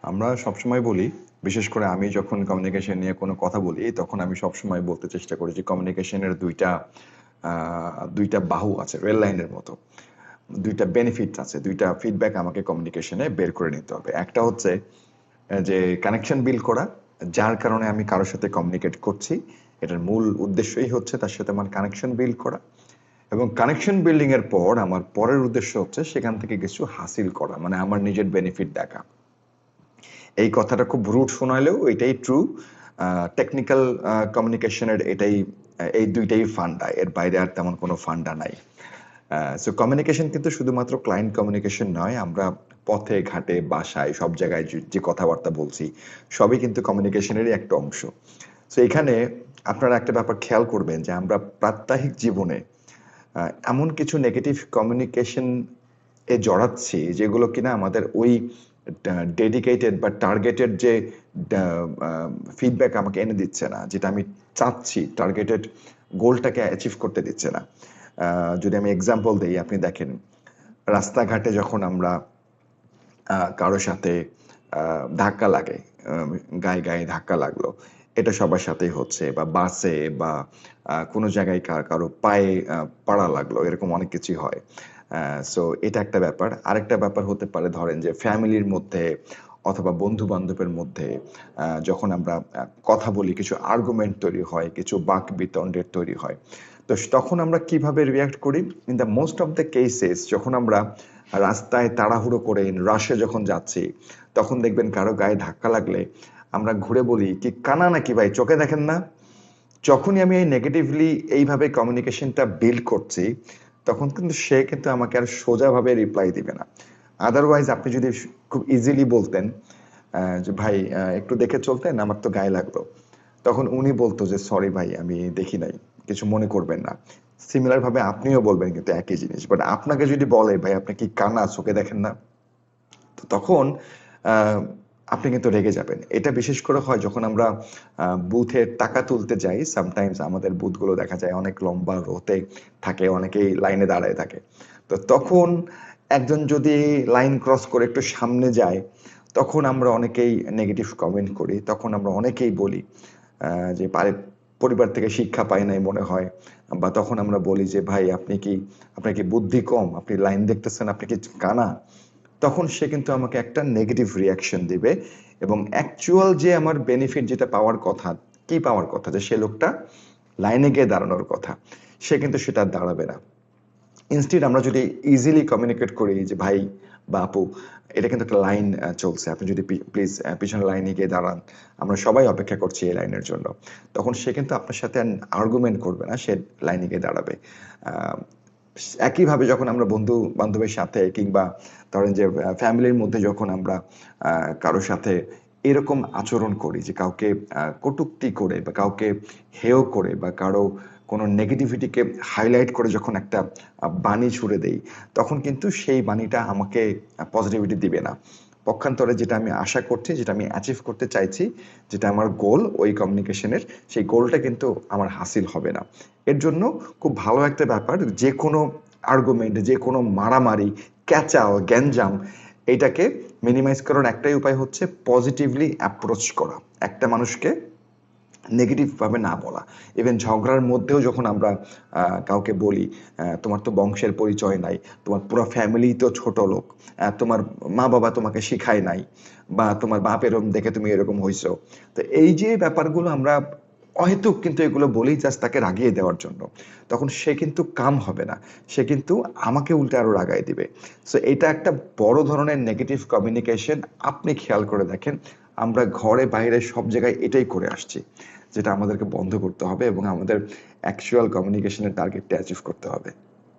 আমরা সবসময় বলি, বিশেষ করে আমি যখন কমিউনিকেশন নিয়ে কোনো কথা বলি, তখন আমি সবসময় বলতে চেষ্টা করি যে কমিউনিকেশনের ২ টা বাহু আছে রেল লাইনের মতো। ২ টা বেনিফিট আছে, ২ টা ফিডব্যাক আমাকে কমিউনিকেশনে বের করে নিতে হবে। একটা হচ্ছে যে কানেকশন বিল্ড করা, যার কারণে আমি কারো সাথে কমিউনিকেট করছি। এটার মূল উদ্দেশ্যই হচ্ছে তার সাথে আমার কানেকশন বিল্ড করা। এবং কানেকশন বিল্ডিং এর পর আমার পরের উদ্দেশ্য হচ্ছে সেখান থেকে কিছু হাসিল করা, মানে আমার নিজের বেনিফিট দেখা। এই কথাটা খুব রুড শোনালেও এটাই ট্রু। টেকনিক্যাল কমিউনিকেশনের এই ২টাই ফান্ডা। এর বাইরে আর তেমন কোনো ফান্ডা নাই। সো কমিউনিকেশন কিন্তু শুধুমাত্র ক্লায়েন্ট কমিউনিকেশন নয়। আমরা পথে, ঘাটে, বাসায় সব জায়গায় যে কথাবার্তা বলছি, সবই কিন্তু কমিউনিকেশনেরই একটা অংশ। সো এখানে আপনারা একটা ব্যাপার খেয়াল করবেন যে আমরা প্রাত্যহিক জীবনে এমন কিছু নেগেটিভ কমিউনিকেশন জড়াচ্ছি যেগুলো কিনা আমাদের ওই ডেডিকেটেড বা টার্গেটেড যে ফিডব্যাক আমাকে এনে দিচ্ছে না, যেটা আমি চাচ্ছি টার্গেটেড গোলটাকে অ্যাচিভ করতে দিচ্ছে না। যদি আমি এক্সাম্পল দিই, আপনি দেখেন রাস্তাঘাটে যখন আমরা কারো সাথে ধাক্কা লাগে, গায়ে গায়ে ধাক্কা লাগলো, এটা সবার সাথেই হচ্ছে, বা বাসে বা কোনো জায়গায় কারো পায়ে পাড়া লাগলো, এরকম অনেক কিছুই হয়। সো এটা একটা ব্যাপার। আরেকটা ব্যাপার হতে পারে, ধরেন যে ফ্যামিলির মধ্যে অথবা বন্ধু বান্ধবের মধ্যে যখন আমরা কথা বলি, কিছু আর্গুমেন্ট তৈরি হয়, কিছু বাক বিতণ্ডের তৈরি হয়। তো তখন আমরা কিভাবে রিয়াক্ট করি? In the most of the cases যখন আমরা রাস্তায় তাড়াহুড়ো করে রাশে যখন যাচ্ছি, তখন দেখবেন কারো গায়ে ধাক্কা লাগলে আমরা ঘুরে বলি, কি কানা নাকি ভাই, চোখে দেখেন না? যখনই আমি এই নেগেটিভলি এইভাবে কমিউনিকেশনটা বিল্ড করছি, তখন কিন্তু সে কিন্তু আমাকে আর সোজাভাবে রিপ্লাই দিবে না। আদারওয়াইজ আপনি যদি খুব ইজিলি বলতেন যে ভাই একটু দেখে চলতেন, আমার তো গায়ে লাগলো, তখন উনি বলতো যে সরি ভাই, আমি দেখি নাই, কিছু মনে করবেন না। সিমিলার ভাবে আপনিও বলবেন কিন্তু একই জিনিস, বাট আপনাকে যদি বলে ভাই আপনি কি কানা, চোখে দেখেন না, তো তখন আপনি কিন্তু রেগে যাবেন। এটা বিশেষ করে হয় যখন আমরা বুথে টাকা তুলতে যাই। সামটাইমস আমাদের বুথগুলো দেখা যায় অনেক লম্বা রোতে থাকে, অনেকেই লাইনে দাঁড়ায় থাকে। তো তখন একজন যদি লাইন ক্রস করে একটু সামনে যায়, তখন আমরা অনেকেই নেগেটিভ কমেন্ট করি। তখন আমরা অনেকেই বলি যে পরিবার থেকে শিক্ষা পায় নাই মনে হয়, বা তখন আমরা বলি যে ভাই আপনার কি বুদ্ধি কম, আপনি লাইন দেখতেছেন, আপনি কি কানা? তখন সে কিন্তু আমাকে একটা নেগেটিভ রিয়াকশন দিবে, এবং অ্যাকচুয়াল যে আমার বেনিফিট যেটা পাওয়ার কথা, কি পাওয়ার কথা, যে সে লোকটা লাইনে গিয়ে দাঁড়ানোর কথা, সে কিন্তু সেটা দাঁড়াবে না। ইনস্টিড আমরা যদি ইজিলি কমিউনিকেট করি যে ভাই বা আপু, এটা কিন্তু একটা লাইন চলছে, আপনি যদি প্লিজ পিছনের লাইনে গিয়ে দাঁড়ান, আমরা সবাই অপেক্ষা করছি এই লাইনের জন্য, তখন সে কিন্তু আপনার সাথে আর্গুমেন্ট করবে না, সে লাইনে গিয়ে দাঁড়াবে। একইভাবে যখন আমরা বন্ধু বান্ধবের সাথে, কিংবা ধরেন যে ফ্যামিলির মধ্যে যখন আমরা কারোর সাথে এরকম আচরণ করি যে কাউকে কটূক্তি করে বা কাউকে হেয় করে বা কারো কোনো নেগেটিভিটিকে হাইলাইট করে যখন একটা বাণী ছুড়ে দেই, তখন কিন্তু সেই বাণীটা আমাকে পজিটিভিটি দিবে না। পক্ষান্তরে যেটা আমি আশা করছি, যেটা আমি অ্যাচিভ করতে চাইছি, যেটা আমার গোল ওই কমিউনিকেশনের, সেই গোলটা কিন্তু আমার হাসিল হবে না। এর জন্য খুব ভালো একটা ব্যাপার, যে কোনো আর্গুমেন্ট, যে কোনো মারামারি, ক্যাচাল, গ্যাঞ্জাম, এইটাকে মিনিমাইজ করার একটাই উপায় হচ্ছে পজিটিভলি অ্যাপ্রোচ করা, একটা মানুষকে নেগেটিভ ভাবে না বলা। ইভেন ঝগড়ার মধ্যেও যখন আমরা কাউকে বলি তোমার তো বংশের পরিচয় নাই, তোমার পুরো ফ্যামিলি তো ছোট লোক, তোমার মা বাবা তোমাকে শিখায় নাই, বা তোমার বাপ এরকম দেখে তুমি এরকম হইছো, তো এই যে ব্যাপারগুলো আমরা অহেতুক কিন্তু এগুলো বলি জাস্ট তাকে রাগিয়ে দেওয়ার জন্য, তখন সে কিন্তু কাম হবে না, সে কিন্তু আমাকে উল্টে আরো রাগাই দিবে। সো এটা একটা বড় ধরনের নেগেটিভ কমিউনিকেশন। আপনি খেয়াল করে দেখেন, আমরা ঘরে বাইরে সব জায়গায় এটাই করে আসছি, যেটা আমাদেরকে বন্ধ করতে হবে এবং আমাদের অ্যাকচুয়াল কমিউনিকেশনের টার্গেটটা অ্যাচিভ করতে হবে।